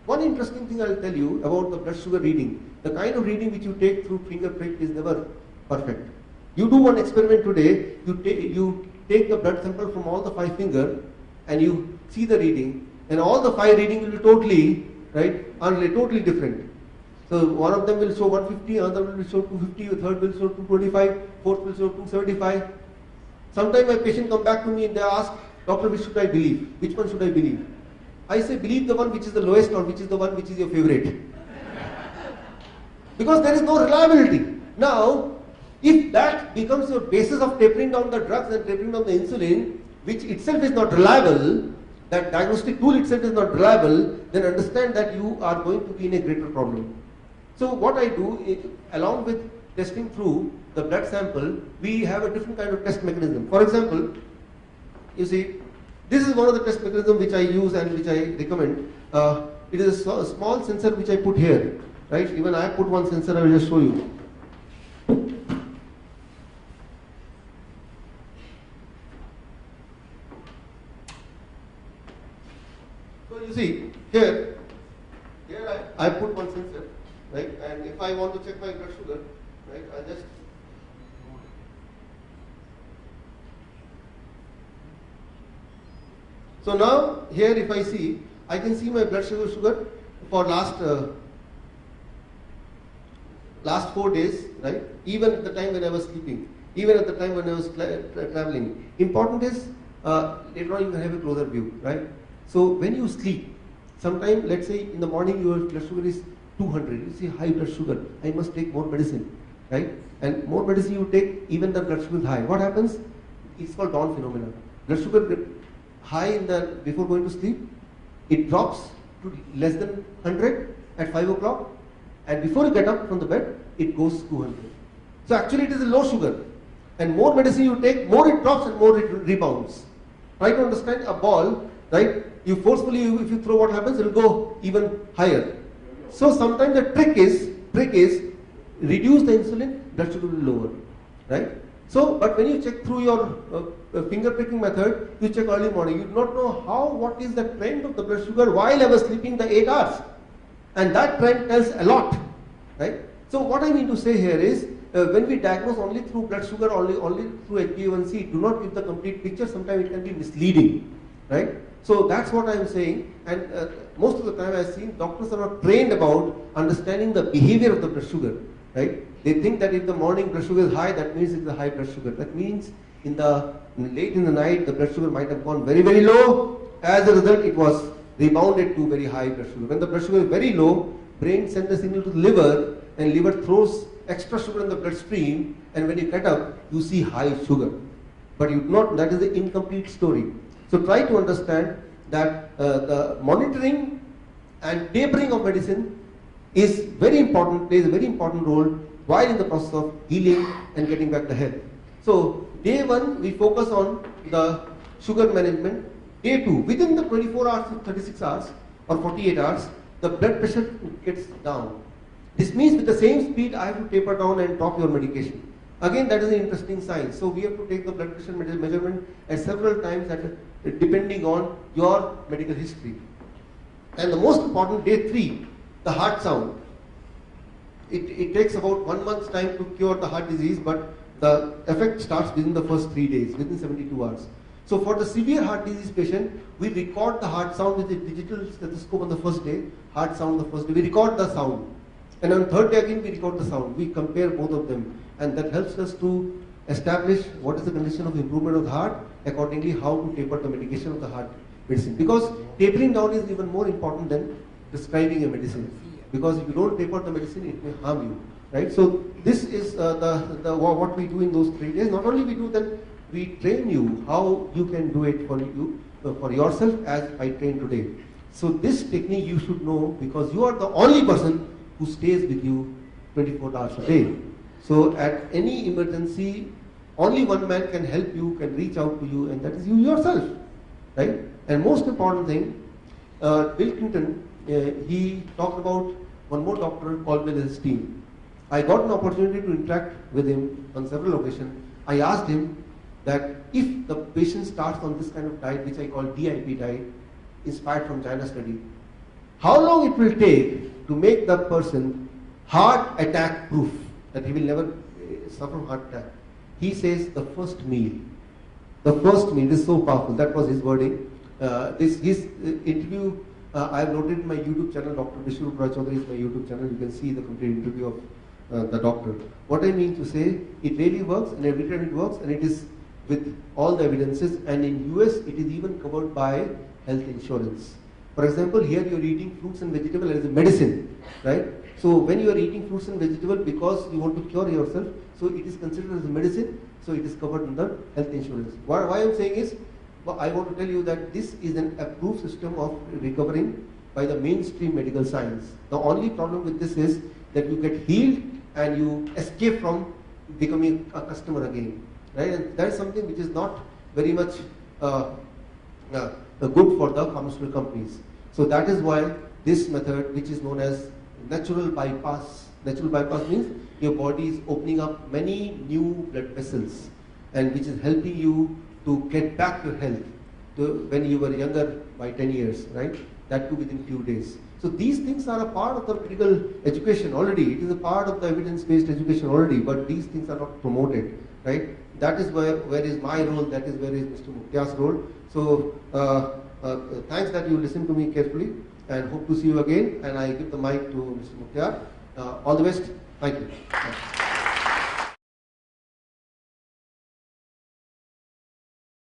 One interesting thing I'll tell you about the blood sugar reading. The kind of reading which you take through finger prick is never perfect. You do one experiment today, you take the blood sample from all the 5 fingers and you see the reading, and all the 5 reading will be totally, totally different. So one of them will show 150, another will show 250, a third will show 225, fourth will show 275. Sometimes my patient come back to me and they ask, doctor, which should I believe? Which one should I believe? I say, believe the one which is the lowest or which is the one which is your favorite. Because there is no reliability. Now, if that becomes your basis of tapering down the drugs and tapering down the insulin, which itself is not reliable, that diagnostic tool itself is not reliable, then understand that you are going to be in a greater problem. So what I do, along with testing through the blood sample, we have a different kind of test mechanism. For example, you see, this is one of the test mechanisms which I use and which I recommend. It is a small sensor which I put here, right? Even I put one sensor, I will just show you. So you see, here I put one sensor, right? And if I want to check my blood sugar, right, I just so now here if I see, I can see my blood sugar for last 4 days, right? Even at the time when I was sleeping, even at the time when I was traveling. Important is later on you can have a closer view, right? So when you sleep, sometime let's say in the morning your blood sugar is 200, you see high blood sugar, I must take more medicine, right? And more medicine you take, even the blood sugar is high. What happens? It's called dawn phenomena. Blood sugar high before going to sleep, it drops to less than 100 at 5 o'clock, and before you get up from the bed, it goes to 200. So actually it is a low sugar, and more medicine you take, more it drops and more it rebounds. Try to understand a ball, right? You forcefully, if you throw, what happens? It will go even higher. So sometimes the trick is reduce the insulin, blood sugar will lower, right? So, but when you check through your finger pricking method, you check early morning. You do not know what is the trend of the blood sugar while I was sleeping the 8 hours. And that trend tells a lot, right? So what I mean to say here is, when we diagnose only through blood sugar, only through HbA1c, do not give the complete picture. Sometimes it can be misleading, right? So that's what I am saying. And most of the time I've seen doctors are not trained about understanding the behavior of the blood sugar, right? They think that if the morning blood sugar is high, that means it's a high blood sugar. That means late in the night, the blood sugar might have gone very, very low. As a result, it was rebounded to very high blood sugar. When the blood sugar is very low, brain sends a signal to the liver, and liver throws extra sugar in the bloodstream, and when you get up, you see high sugar. But you do not, that is the incomplete story. So try to understand that the monitoring and tapering of medicine is very important, plays a very important role while in the process of healing and getting back the health. So day 1, we focus on the sugar management. Day 2, within the 24 hours to 36 hours or 48 hours, the blood pressure gets down. This means with the same speed, I have to taper down and top your medication. Again, that is an interesting science. So we have to take the blood pressure measurement at several times depending on your medical history. And the most important, day 3, the heart sound. It takes about 1 month's time to cure the heart disease, but the effect starts within the first 3 days, within 72 hours. So for the severe heart disease patient, we record the heart sound with a digital stethoscope on the first day, heart sound the first day. We record the sound. And on the third day again, we record the sound. We compare both of them. And that helps us to establish what is the condition of improvement of the heart, accordingly how to taper the medication of the heart medicine. Because tapering down is even more important than prescribing a medicine. Because if you don't taper the medicine, it may harm you, right? So this is what we do in those 3 days. Not only we do that, we train you how you can do it for yourself as I train today. So this technique you should know, because you are the only person who stays with you 24 hours a day. So at any emergency, only one man can help you, can reach out to you, and that is you yourself, right? And most important thing, Bill Clinton, he talked about one more doctor called with his team. I got an opportunity to interact with him on several occasions. I asked him that if the patient starts on this kind of diet, which I call DIP diet, inspired from China study, how long it will take to make the person heart attack proof, that he will never suffer heart attack. He says the first meal. The first meal is so powerful. That was his wording. His interview I have noted in my YouTube channel. Dr. Biswaroop Roy Chowdhury is my YouTube channel. You can see the complete interview of the doctor. What I mean to say, it really works, and every time it works, and it is with all the evidences. And in US, it is even covered by health insurance. For example, here you are eating fruits and vegetables as a medicine, right? So when you are eating fruits and vegetables because you want to cure yourself, so it is considered as a medicine, so it is covered under health insurance. Why I am saying is, I want to tell you that this is an approved system of recovering by the mainstream medical science. The only problem with this is that you get healed and you escape from becoming a customer again, right? And that is something which is not very much good for the pharmaceutical companies. So that is why this method, which is known as natural bypass means your body is opening up many new blood vessels, and which is helping you to get back your health to when you were younger by 10 years, right? That too within few days. So these things are a part of the medical education already. It is a part of the evidence-based education already, but these things are not promoted, right? That is where is my role, that is where is Mr. Muktiar's role. So thanks that you listened to me carefully, and hope to see you again. And I give the mic to Mr. Muktiar. All the best. Thank you.